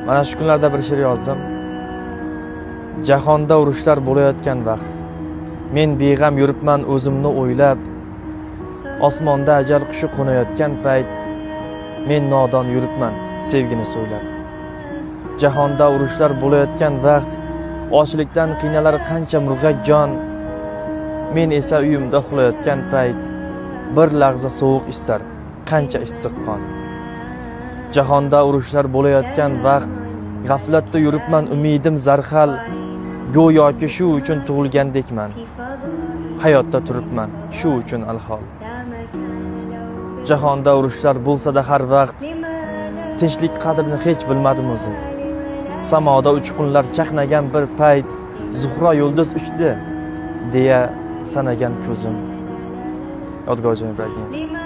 Mana shu kunlarda bir she'r yozdim. Jahonda urushlar bo'layotgan vaqt, men beg'am yuribman o'zimni o'ylab. Osmonda ajal qushi qo'nayotgan payt, men nodon yuribman sevgini so'ylab. Jahonda urushlar bo'layotgan vaqt, ochlikdan qiynalar qancha murg'ak jon, men esa uyimda uxlayotgan payt, bir lahza sovuq istar, qancha issiq qon. Jahonda urushlar bo'layotgan vaqt, g'aflatda yuribman umidim zarhal, go'yoki shu uchun tug'ilgandekman, hayotda turibman shu uchun alhol. Jahonda urushlar bo'lsa-da har vaqt, tinchlik qadrini hech bilmadim o'zim. Samoda uchqunlar chaqnagan bir payt, Zuhro yulduz uchdi deya sanagan ko'zim. Yodgor Ibragimov.